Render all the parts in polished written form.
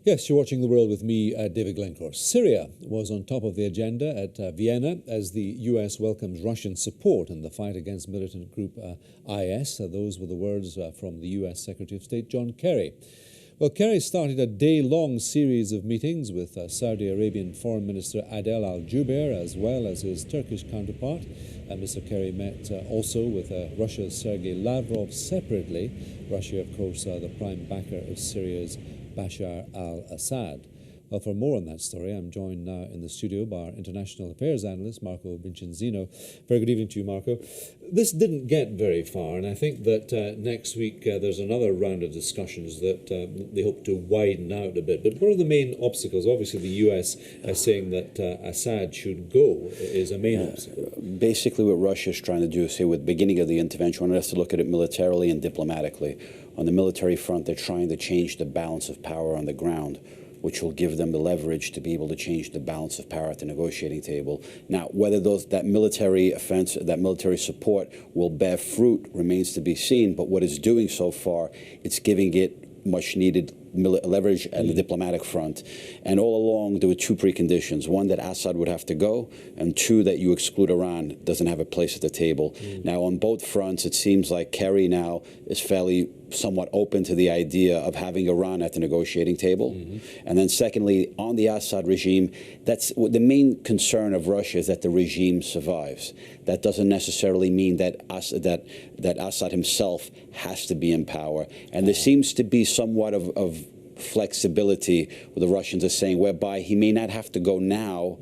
Yes, you're watching The World with me, David Glencore. Syria was on top of the agenda at Vienna as the US welcomes Russian support in the fight against militant group IS. Those were the words from the US Secretary of State John Kerry. Well, Kerry started a day-long series of meetings with Saudi Arabian Foreign Minister Adel Al-Jubeir as well as his Turkish counterpart. Mr. Kerry met also with Russia's Sergei Lavrov separately. Russia, of course, the prime backer of Syria's Bashar al-Assad. Well, for more on that story, I'm joined now in the studio by our international affairs analyst, Marco Vicenzino. Very good evening to you, Marco. This didn't get very far, and I think that next week there's another round of discussions that they hope to widen out a bit. But what are the main obstacles? Obviously, the US saying that Assad should go is a main obstacle. Basically, what Russia is trying to do is say, with the beginning of the intervention, one has to look at it militarily and diplomatically. On the military front, they're trying to change the balance of power on the ground, which will give them the leverage to be able to change the balance of power at the negotiating table. Now, whether that military offense, that military support will bear fruit remains to be seen, but what it's doing so far, it's giving it much needed leverage at the diplomatic front. And all along, there were two preconditions. One, that Assad would have to go, and two, that you exclude Iran, doesn't have a place at the table. Now, on both fronts, it seems like Kerry now is fairly somewhat open to the idea of having Iran at the negotiating table. And then secondly, on the Assad regime, that's the main concern of Russia is that the regime survives. That doesn't necessarily mean that Assad himself has to be in power. And there seems to be somewhat of flexibility, where the Russians are saying, whereby he may not have to go now,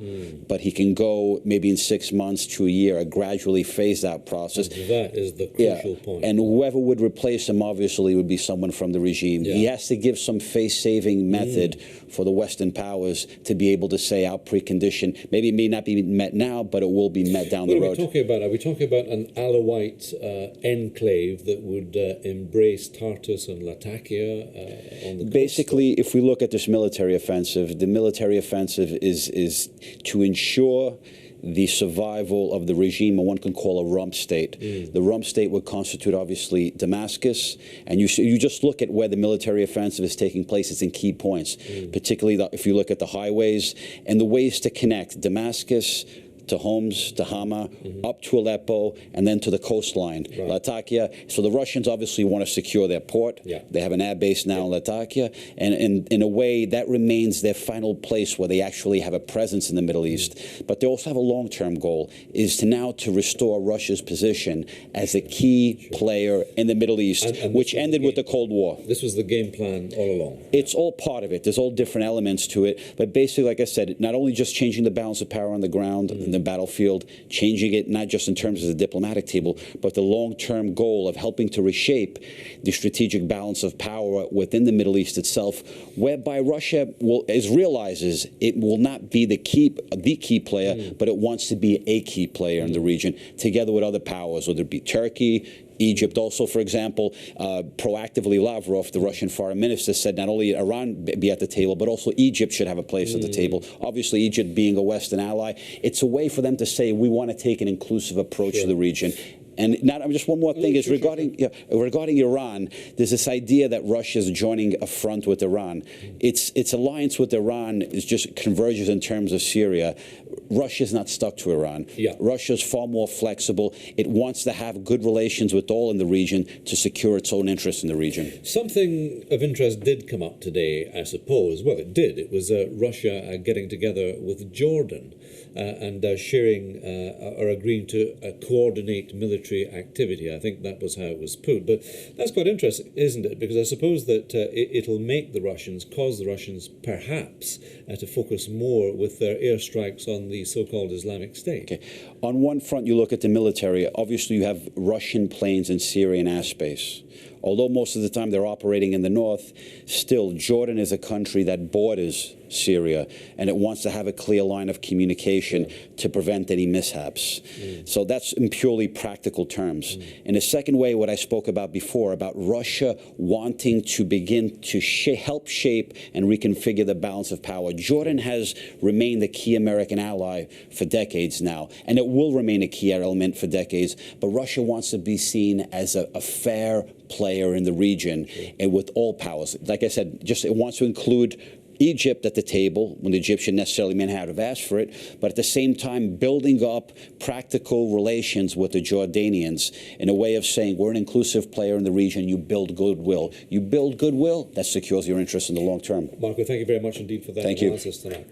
but he can go maybe in 6 months to a year, a gradually phased out process. And that is the crucial point. And whoever would replace him, obviously, would be someone from the regime. He has to give some face-saving method for the Western powers to be able to say our precondition. Maybe it may not be met now, but it will be met down the road. What are we talking about? Are we talking about an Alawite enclave that would embrace Tartus and Latakia on the coast? Basically, if we look at this military offensive, the military offensive is to ensure the survival of the regime, and one can call a rump state. The rump state would constitute, obviously, Damascus, and you just look at where the military offensive is taking place. It's in key points, particularly if you look at the highways and the ways to connect Damascus to Homs, to Hama, up to Aleppo, and then to the coastline, Latakia. So the Russians obviously want to secure their port. They have an air base now in Latakia, and in a way that remains their final place where they actually have a presence in the Middle East. But they also have a long-term goal, is to restore Russia's position as a key player in the Middle East, which ended with the Cold War. This was the game plan all along. It's all part of it. There's all different elements to it. But basically, like I said, not only just changing the balance of power on the ground, the battlefield, changing it not just in terms of the diplomatic table, but the long-term goal of helping to reshape the strategic balance of power within the Middle East itself, whereby Russia realizes it will not be the key player, but it wants to be a key player in the region, together with other powers, whether it be Turkey, Egypt. Also, for example, proactively Lavrov, the Russian foreign minister, said not only Iran be at the table, but also Egypt should have a place at the table. Obviously, Egypt being a Western ally, it's a way for them to say, we want to take an inclusive approach to the region. And just one more thing is regarding Iran, there's this idea that Russia is joining a front with Iran. Its alliance with Iran is just converges in terms of Syria. Russia's not stuck to Iran. Russia's far more flexible. It wants to have good relations with all in the region to secure its own interests in the region. Something of interest did come up today, I suppose. Well, it did. It was Russia getting together with Jordan and sharing or agreeing to coordinate military activity. I think that was how it was put. But that's quite interesting, isn't it? Because I suppose that it'll make the Russians, cause the Russians perhaps to focus more with their airstrikes on the so-called Islamic State. Okay. On one front, you look at the military. Obviously, you have Russian planes in Syrian airspace. Although most of the time they're operating in the north, still Jordan is a country that borders Syria, and it wants to have a clear line of communication to prevent any mishaps. So that's in purely practical terms. In a second way, what I spoke about before, about Russia wanting to begin to help shape and reconfigure the balance of power. Jordan has remained a key American ally for decades now, and it will remain a key element for decades, but Russia wants to be seen as a fair player in the region and with all powers. Like I said, it wants to include Egypt at the table when the Egyptian necessarily may not have asked for it, but at the same time building up practical relations with the Jordanians in a way of saying we're an inclusive player in the region, you build goodwill. You build goodwill, that secures your interest in the long term. Marco, thank you very much indeed for that analysis tonight.